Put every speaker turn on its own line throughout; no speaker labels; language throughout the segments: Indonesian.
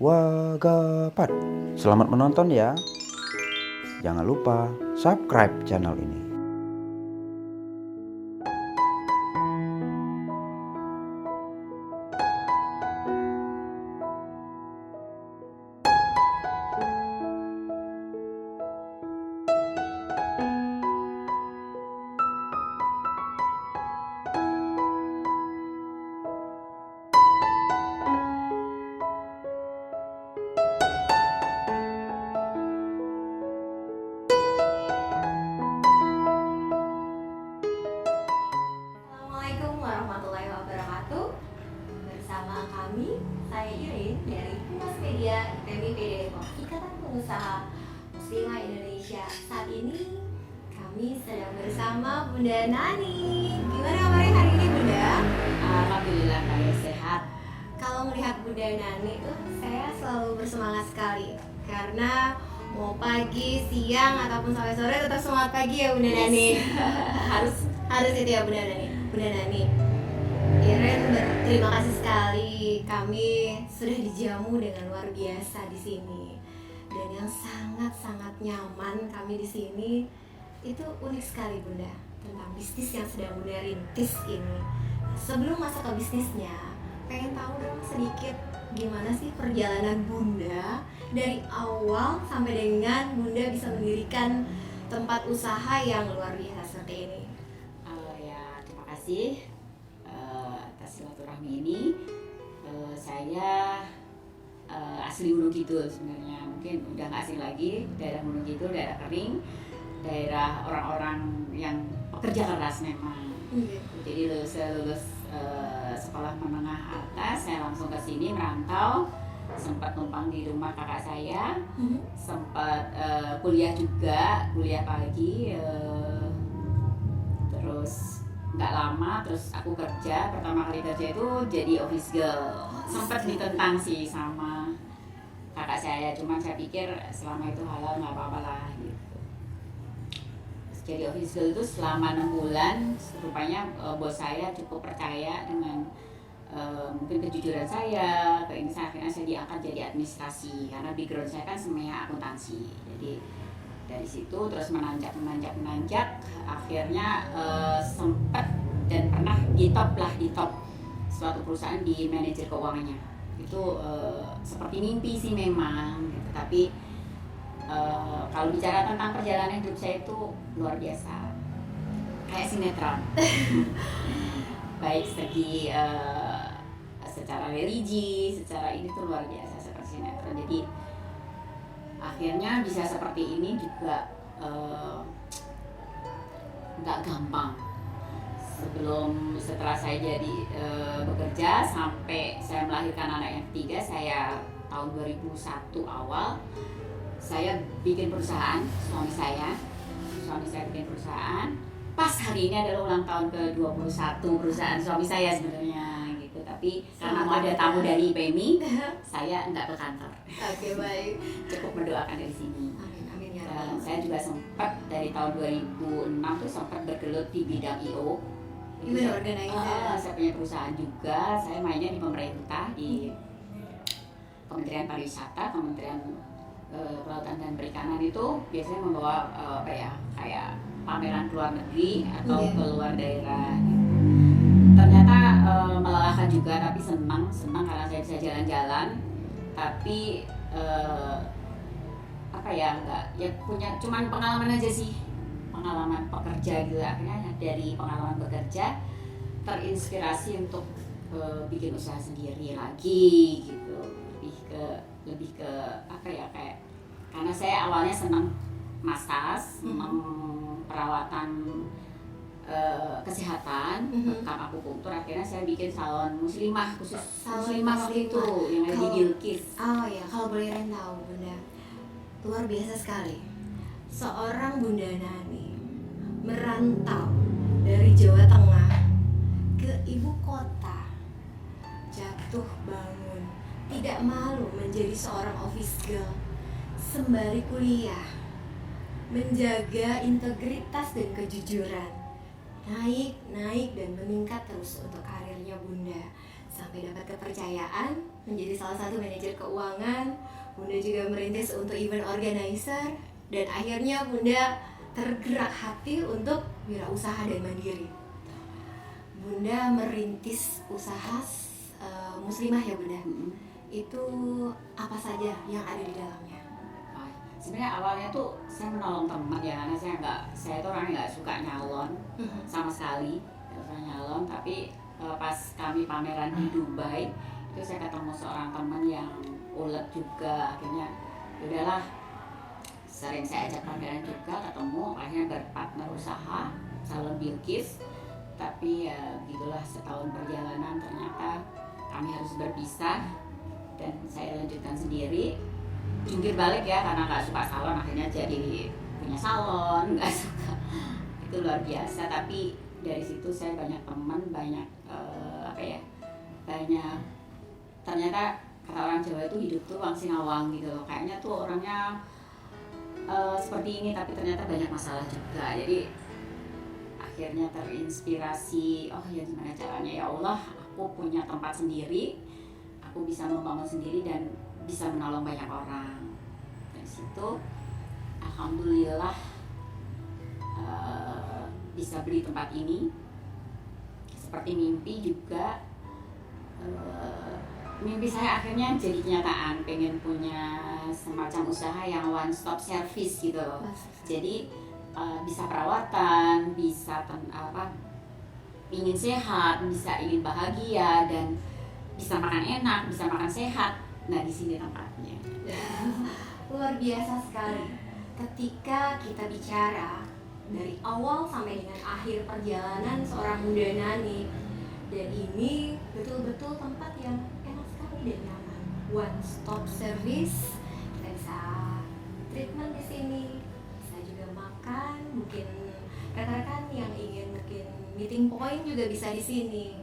Wagapat. Selamat menonton ya. Jangan lupa subscribe channel ini.
Assalamualaikum warahmatullahi wabarakatuh. Bersama kami, saya Irin dari Humas Media IPMI PDM Ikatan Pengusaha Muslimah Indonesia. Saat ini kami sedang bersama Bunda Nani. Gimana kabarnya hari ini, Bunda?
Alhamdulillah saya sehat.
Kalau melihat Bunda Nani tuh saya selalu bersemangat sekali karena mau pagi, siang ataupun sampai sore tetap semangat pagi ya Bunda Nani. harus itu ya Bunda Nani. Bunda Nani, Iren berterima kasih sekali, kami sudah dijamu dengan luar biasa di sini. Dan yang sangat-sangat nyaman kami di sini itu unik sekali Bunda, tentang bisnis yang sedang Bunda rintis ini. Sebelum masuk ke bisnisnya, pengen tahu dong sedikit gimana sih perjalanan Bunda dari awal sampai dengan Bunda bisa mendirikan tempat usaha yang luar biasa seperti ini.
Terima kasih atas silaturahmi ini. Saya asli Gunung Kidul sebenarnya, mungkin udah nggak asing lagi. Daerah Gunung Kidul, daerah kering, daerah orang-orang yang pekerja keras memang. Jadi lulus sekolah menengah atas, saya langsung ke sini merantau, sempat numpang di rumah kakak saya, sempat kuliah juga, kuliah pagi, terus nggak lama terus aku kerja. Pertama kali kerja itu jadi office girl, sempat ditentang sih sama kakak saya, cuma saya pikir selama itu halal nggak apa-apa lah gitu. Jadi office girl itu selama 6 bulan, rupanya bos saya cukup percaya dengan mungkin kejujuran saya, akhirnya saya diangkat jadi administrasi karena background saya kan semuanya akuntansi. Jadi dari situ terus menanjak, akhirnya sempat dan pernah di top suatu perusahaan di manajer keuangannya. Itu seperti mimpi sih memang gitu. Tapi kalau bicara tentang perjalanan hidup saya itu luar biasa, kayak sinetron. Baik segi secara religi, secara ini tuh luar biasa seperti sinetron. Jadi akhirnya bisa seperti ini juga nggak gampang. Setelah saya jadi bekerja sampai saya melahirkan anak yang ketiga, saya tahun 2001 awal saya bikin perusahaan. Suami saya bikin perusahaan. Pas hari ini adalah ulang tahun ke-21 perusahaan suami saya sebenarnya gitu. Tapi karena mau ada tamu dari IPMI, saya nggak ke kantor.
Oke, baik.
Cukup mendoakan dari sini.
Amin ya.
Dan saya juga sempat dari tahun 2006 tuh sempat bergelut di bidang IO.
Gimana organizer?
Saya punya perusahaan juga. Saya mainnya di pemerintah, di Kementerian Pariwisata, Kementerian Kelautan dan Perikanan. Itu biasanya membawa kayak pameran ke luar negeri atau ke luar daerah. Ternyata melelahkan juga, tapi senang karena saya bisa jalan-jalan. Tapi cuman pengalaman aja sih, pengalaman pekerja gitu. Akhirnya dari pengalaman bekerja terinspirasi untuk bikin usaha sendiri lagi gitu. Lebih ke kayak karena saya awalnya senang massage, senang perawatan kesehatan, rekam akupunktur. Akhirnya saya bikin salon muslimah, khusus muslimah waktu itu yang ada di Bilqis.
Oh ya, kalau boleh Ren tahu Bunda, luar biasa sekali. Seorang Bunda Nani merantau dari Jawa Tengah ke ibu kota, jatuh bangun, tidak malu menjadi seorang office girl, sembari kuliah, menjaga integritas dan kejujuran, naik dan meningkat terus untuk karirnya Bunda, sampai dapat kepercayaan menjadi salah satu manajer keuangan. Bunda juga merintis untuk event organizer, dan akhirnya Bunda tergerak hati untuk wirausaha dan mandiri. Bunda merintis usaha muslimah ya Bunda. Itu apa saja yang ada di dalamnya?
Sebenarnya awalnya tuh saya menolong teman ya, karena saya tuh orangnya nggak suka nyalon sama sekali, nggak suka nyalon. Tapi pas kami pameran di Dubai itu saya ketemu seorang teman yang ulet juga, akhirnya udahlah sering saya ajak pameran juga, ketemu, akhirnya berpartner usaha salon Bilqis. Tapi ya gitulah, setahun perjalanan ternyata kami harus berpisah dan saya lanjutkan sendiri. Jungkir balik ya, karena nggak suka salon akhirnya jadi punya salon, nggak suka. Itu luar biasa. Tapi dari situ saya banyak teman, banyak banyak, ternyata kata orang Jawa itu hidup tuh wang sinawang gitu loh. Kayaknya tuh orangnya seperti ini, tapi ternyata banyak masalah juga. Jadi akhirnya terinspirasi, oh ya gimana caranya ya Allah, aku punya tempat sendiri, aku bisa membangun sendiri dan bisa menolong banyak orang. Dari situ alhamdulillah bisa beli tempat ini. Seperti mimpi juga, mimpi saya akhirnya jadi kenyataan, pengen punya semacam usaha yang one stop service gitu loh. Jadi bisa perawatan, bisa ingin sehat, bisa ingin bahagia, dan bisa makan enak, bisa makan sehat. Nah, di sini tempatnya.
Luar biasa sekali. Ketika kita bicara dari awal sampai dengan akhir perjalanan seorang Bunda Nani, dan ini betul-betul tempat yang enak sekali dan nyaman. One stop service, kita bisa treatment di sini, bisa juga makan, mungkin rekan-rekan yang ingin mungkin meeting point juga bisa di sini.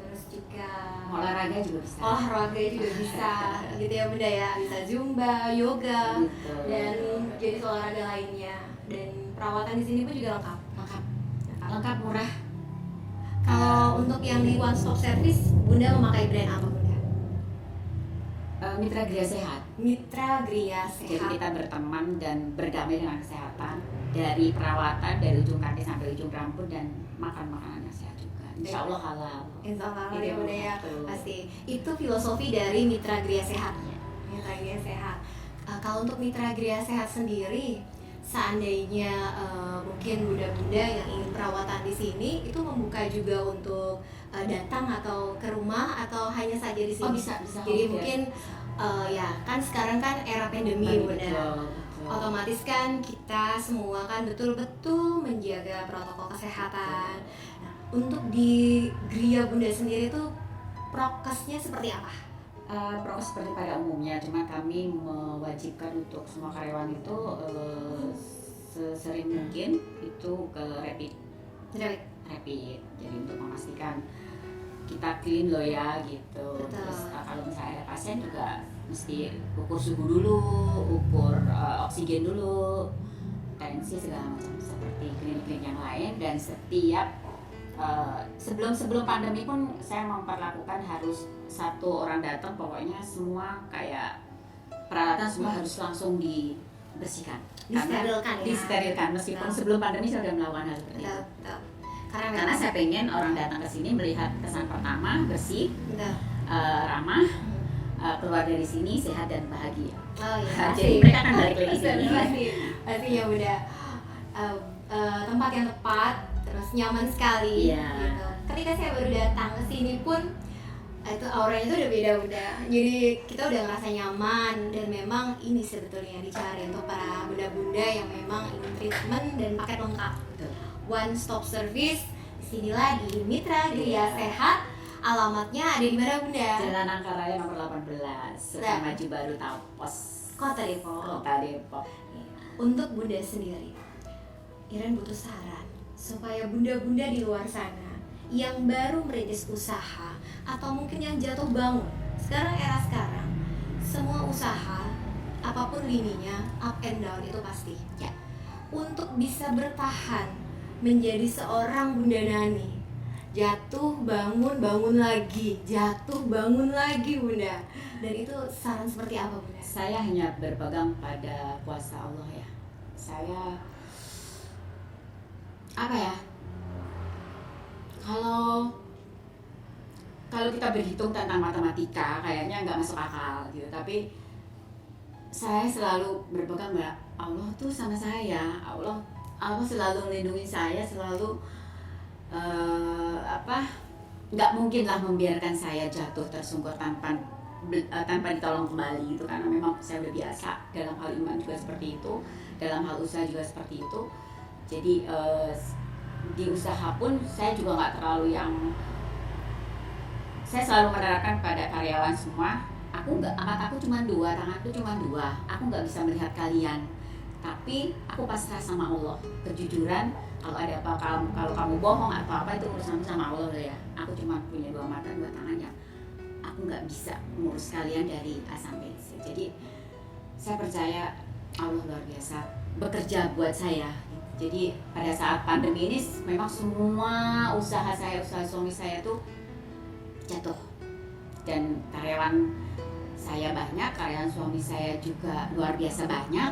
Terus juga
olahraga juga bisa.
Olahraga juga bisa, gitu ya Bunda ya. Bisa zumba, yoga,
Betul.
dan jenis olahraga lainnya. Dan perawatan di sini pun juga lengkap.
Lengkap, murah.
Kalau untuk yang di one stop service, Bunda memakai brand apa Bunda?
Mitra Gria Sehat.
Mitra Gria
Jadi
Sehat.
kita berteman dan berdamai dengan kesehatan, dari perawatan dari ujung kaki sampai ujung rambut, dan makan makanan yang sehat juga. Insya Allah halal.
Insya Allah
Itu
ya Bunda ya,
betul.
pasti. Itu filosofi dari Mitra Gria Sehat. Mitra Gria Sehat. Kalau untuk Mitra Gria Sehat sendiri, seandainya mungkin bunda-bunda yang ingin perawatan di sini itu membuka juga untuk datang atau ke rumah, atau hanya saja di sini?
Oh, bisa.
Jadi mungkin ya kan sekarang kan era pandemi Bunda.
Betul.
Otomatis kan kita semua kan betul-betul menjaga protokol kesehatan. Nah, untuk di Gria Bunda sendiri tuh prokesnya seperti apa?
Prokes seperti pada umumnya, cuma kami mewajibkan untuk semua karyawan itu sesering mungkin itu ke rapid. Jadi untuk memastikan kita clean loh ya gitu.
Betul.
Terus kalau misalnya ada pasien juga mesti ukur suhu dulu, ukur oksigen dulu, tensi segala macam seperti klinik-klinik yang lain. Dan setiap sebelum pandemi pun saya memperlakukan harus satu orang datang, pokoknya semua kayak peralatan semua harus langsung dibersihkan, disterilkan meskipun sebelum pandemi saya sudah melakukan hal seperti itu. Karena saya pengen orang datang ke sini melihat kesan pertama bersih, ramah, keluar dari sini sehat dan bahagia.
Oh iya.
Jadi mereka akan balik lagi sini.
Pasti ya udah tempat yang tepat, terus nyaman sekali.
Iya.
Gitu. Ketika saya baru datang ke sini pun itu auranya itu udah beda udah. Jadi kita udah ngerasa nyaman, dan memang ini sebetulnya yang dicari untuk para bunda-bunda yang memang ingin treatment dan paket lengkap.
Betul.
One stop service. Disinilah di Mitra Gria Sehat. Alamatnya ada di mana Bunda?
Jalan Angkaraya nomor 18, Maju Baru Tapos,
Kota Depok.
Kota Depok.
Untuk Bunda sendiri, Iren butuh saran supaya bunda-bunda di luar sana yang baru merintis usaha atau mungkin yang jatuh bangun. Era sekarang, semua usaha apapun lininya, up and down itu pasti.
Ya.
Untuk bisa bertahan menjadi seorang Bunda Nani, jatuh bangun bangun lagi, jatuh bangun lagi Bunda. Dan itu saran seperti apa Bunda?
Saya hanya berpegang pada kuasa Allah ya. Saya apa ya? Kalau kita berhitung tentang matematika kayaknya nggak masuk akal gitu. Tapi saya selalu berpegang bahwa Allah tuh sama saya. Allah selalu melindungi saya, selalu nggak mungkin lah membiarkan saya jatuh tersungkur tanpa ditolong kembali gitu, karena memang saya udah biasa dalam hal iman juga seperti itu, dalam hal usaha juga seperti itu. Jadi di usaha pun saya juga nggak terlalu saya selalu menerapkan pada karyawan semua, mataku cuma dua, tanganku cuma dua, aku nggak bisa melihat kalian, tapi aku pasrah sama Allah. Kejujuran, kalau ada apa, kalau kamu bohong atau apa, itu urusan sama Allah ya. Aku cuma punya dua mata dua tangan ya, aku nggak bisa mengurus kalian dari A sampai Z. Jadi saya percaya Allah luar biasa bekerja buat saya. Jadi pada saat pandemi ini memang semua usaha suami saya tuh jatuh, dan karyawan saya banyak, karyawan suami saya juga luar biasa banyak,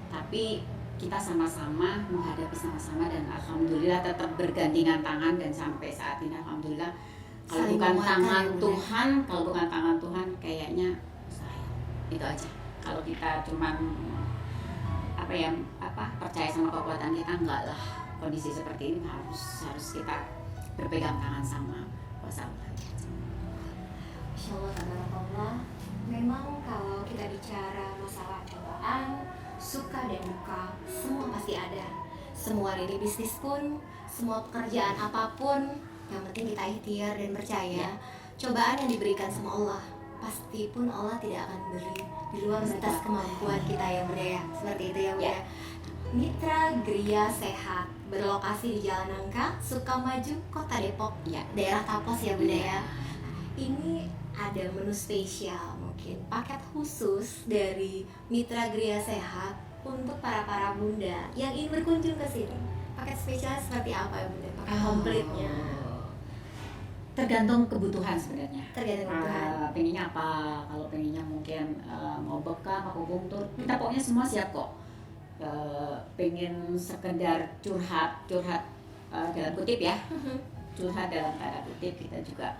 tapi kita sama-sama menghadapi sama-sama, dan alhamdulillah tetap bergandengan tangan, dan sampai saat ini alhamdulillah kalau bukan tangan Tuhan kayaknya saya itu aja. Kalau kita cuman percaya sama kekuatan kita, enggak lah. Kondisi seperti ini harus kita berpegang tangan sama kuasa Allah.
Insyaallah tabarakallah. Memang kalau kita bicara masalah cobaan, suka dan duka, semua pasti ada. Semua lini bisnis pun, semua pekerjaan apapun, yang penting kita ikhtiar dan percaya. Cobaan yang diberikan sama Allah, pasti pun Allah tidak akan beri di luar batas kemampuan kita ya Bunda ya. Seperti itu ya Bunda. Mitra Gria Sehat berlokasi di Jalan Nangka, Sukamaju, Kota Depok, daerah Tapos ya Bunda ya. Ini ada menu spesial, mungkin paket khusus dari Mitra Gria Sehat untuk para bunda yang ingin berkunjung ke sini. Paket spesial seperti apa ya Bunda? Paket komplitnya.
Tergantung kebutuhan sebenarnya.
Tergantung kebutuhan.
Pengennya apa? Kalau pengennya mungkin mau bekam, mau bungtur, kita pokoknya semua siap kok. Pengen sekedar curhat dalam kutip ya, curhat dalam tanda kutip, kita juga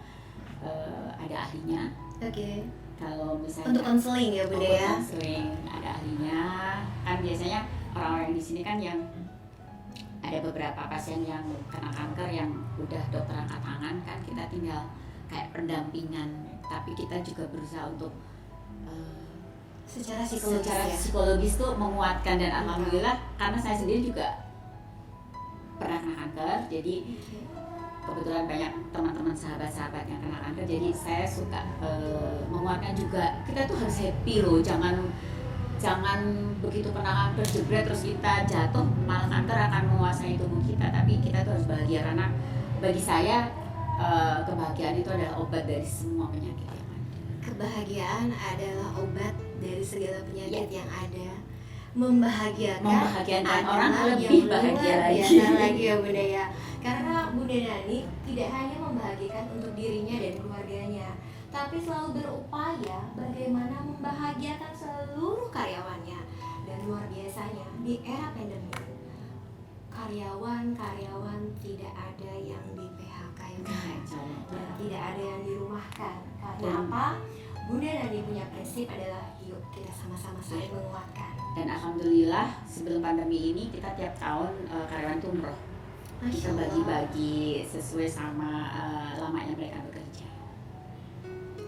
ada ahlinya.
Oke.
Kalau misalnya
untuk konseling ya Bunda ya.
Konseling ada ahlinya. Kan biasanya orang-orang di sini kan yang ada beberapa pasien yang kena kanker yang udah dokter angkat tangan, kan kita tinggal kayak pendampingan, tapi kita juga berusaha untuk
secara
psikologis tuh menguatkan, dan alhamdulillah karena saya sendiri juga pernah kena kanker, jadi kebetulan banyak teman-teman sahabat-sahabat yang kena kanker, jadi saya suka menguatkan juga. Kita tuh harus happy loh, jangan begitu kena kanker jebret terus kita jatuh, malah kanker akan menguasai tubuh kita, tapi kita tuh harus bahagia, karena bagi saya kebahagiaan itu adalah obat dari semua penyakit yang ada.
Kebahagiaan adalah obat dari segala penyakit yang ada. Membahagiakan
orang lebih bahagia
lagi ya Bunda ya. Karena Bunda Nani tidak hanya membahagiakan untuk dirinya dan keluarganya, tapi selalu berupaya bagaimana membahagiakan seluruh karyawannya. Dan luar biasanya di era pandemi, karyawan tidak ada yang di PHK ya Bunda, dan tidak ada yang dirumahkan. Karena apa? Bunda Nani punya prinsip adalah yuk kita sama-sama saling menguatkan.
Dan alhamdulillah sebelum pandemi ini kita tiap tahun karyawan itu umroh. Kita bagi-bagi sesuai sama lamanya mereka bekerja.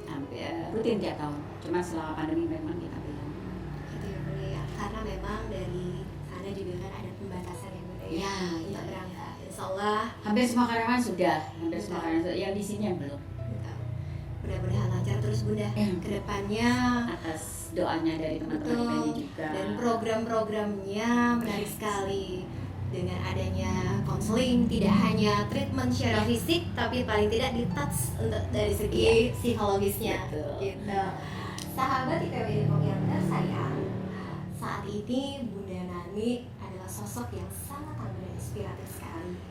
Hampir rutin tiap tahun. Cuma selama pandemi memang kita belum.
Gitu ya Bunda ya. Karena memang dari sana juga kan ada pembatasan ya Bunda ya. Untuk berangkat. Insyaallah
hampir semua karyawan sudah. Yang di sini yang belum.
Mudah-mudahan lancar terus Bunda ke depannya,
atas doanya dari teman-teman juga.
Dan program-programnya menarik sekali. Dengan adanya konseling, tidak hanya treatment secara fisik, tapi paling tidak di touch untuk dari segi psikologisnya. Gitu. Sahabat IPW Depok yang tersayang, saat ini Bunda Nani adalah sosok yang sangat tangguh dan inspiratif sekali.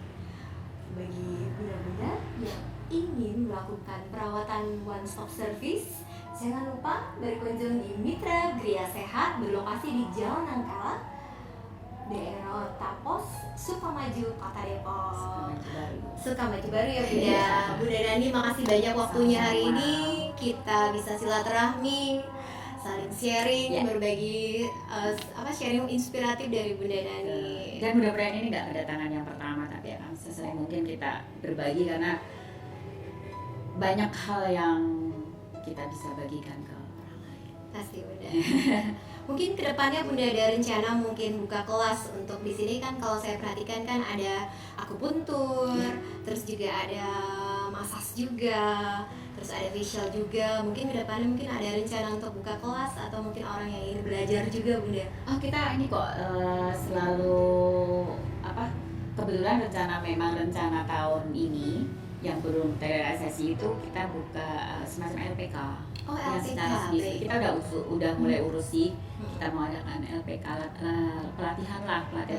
Bagi bunda-bunda yang ingin melakukan perawatan one stop service, jangan lupa berkunjung di Mitra Gria Sehat berlokasi di Jalan Nangkala, daerah Tapos, Sukamaju, Kota Depok. Sukamaju baru ya Bunda. Bunda Dani, makasih banyak waktunya hari ini. Kita bisa silaturahmi, saling sharing, berbagi sharing inspiratif dari Bunda Dani.
Dan mudah-mudahan ini nggak kedatangan yang pertama, tapi akan sesuai mungkin kita berbagi karena banyak hal yang kita bisa bagikan ke orang lain.
Pasti Bunda. Mungkin kedepannya Bunda ada rencana mungkin buka kelas untuk di sini kan, kalau saya perhatikan kan ada akupuntur, terus juga ada massage juga, terus ada facial juga. Mungkin kedepannya mungkin ada rencana untuk buka kelas atau mungkin orang yang ingin belajar juga Bunda.
Oh, kita ini kok selalu kebetulan rencana tahun ini yang belum terrealisasi itu kita buka semacam LPK.
Oh,
yang
LPK.
secara sendiri. Kita udah mulai urus sih. Kita mau adakan LPK, pelatihan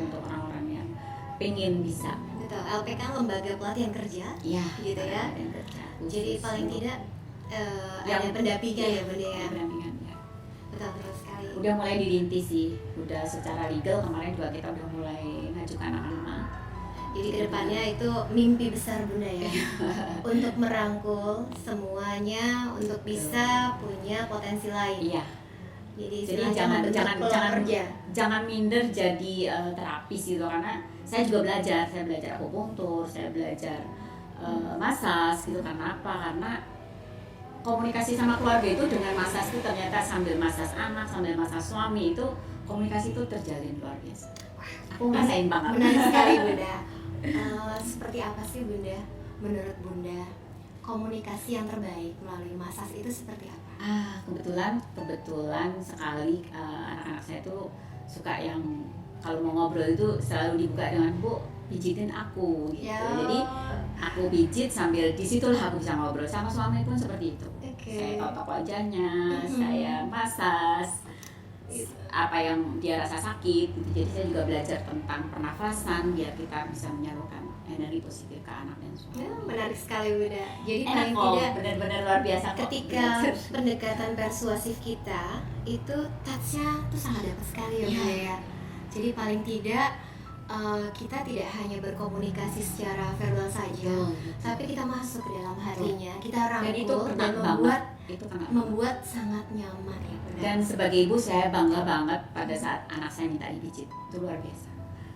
untuk orang-orang yang pengen bisa.
Betul, LPK lembaga pelatihan kerja.
Iya,
gitu ya.
Kerja.
Jadi paling tidak
Yang
ada pendampingan ya Bunda ya.
Pendampingan ya.
Betul sekali.
Udah mulai dirintis sih. Udah secara legal kemarin juga kita udah mulai ngajukan nama.
Jadi kedepannya itu mimpi besar Bunda ya, untuk merangkul semuanya untuk bisa punya potensi lain.
Iya.
Jadi
jangan minder jadi terapis gitu, karena saya juga belajar akupunktur, saya belajar massage gitu. Karena apa? Karena komunikasi sama keluarga itu dengan massage itu ternyata sambil massage anak, sambil massage suami itu komunikasi itu terjalin luar biasa. Aku ngerasain banget.
Menarik sekali Bunda. Seperti apa sih Bunda, menurut Bunda komunikasi yang terbaik melalui massage itu seperti apa?
Kebetulan sekali anak-anak saya tuh suka yang kalau mau ngobrol itu selalu dibuka dengan Bu, pijitin aku gitu.
Ya.
Jadi aku pijit sambil di situlah aku bisa ngobrol. Sama suami pun seperti itu.
Okay.
Saya totok wajahnya, saya massage apa yang dia rasa sakit gitu. Jadi saya juga belajar tentang pernafasan biar kita bisa menyalurkan energi positif ke anak dan suami.
Menarik sekali Bunda. Jadi
Enak
paling
kok,
tidak
benar-benar luar biasa kok.
ketika pendekatan persuasif kita itu touch-nya tuh sangat dapat sekali ya Bunda ya. Jadi paling tidak kita tidak hanya berkomunikasi secara verbal saja, tapi kita masuk ke dalam hatinya, kita rangkul dan membuat sangat nyaman ya Bunda.
Dan sebagai ibu saya bangga banget pada saat anak saya minta dipijit, itu luar biasa.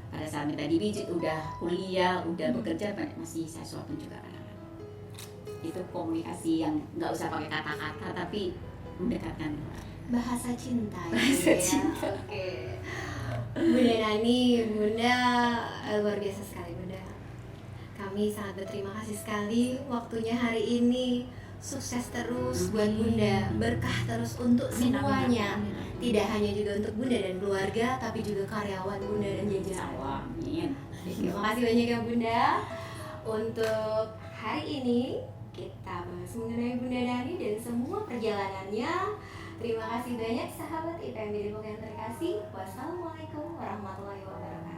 Pada saat minta dipijit udah kuliah, udah bekerja, masih saya suapin juga kadang-kadang. Itu komunikasi yang nggak usah pakai kata-kata tapi mendekatkan orang.
Bahasa cinta ya.
Bahasa cinta.
Oke. Bunda Nani, Bunda luar biasa sekali Bunda. Kami sangat berterima kasih sekali waktunya hari ini. Sukses terus buat Bunda, berkah terus untuk semuanya. Tidak hanya juga untuk Bunda dan keluarga, tapi juga karyawan Bunda dan jajaran.
Amin.
Terima kasih banyak ya Bunda. Untuk hari ini kita bahas mengenai Bunda Dani dan semua perjalanannya. Terima kasih banyak sahabat IPMB Depok yang terkasih. Wassalamualaikum warahmatullahi wabarakatuh.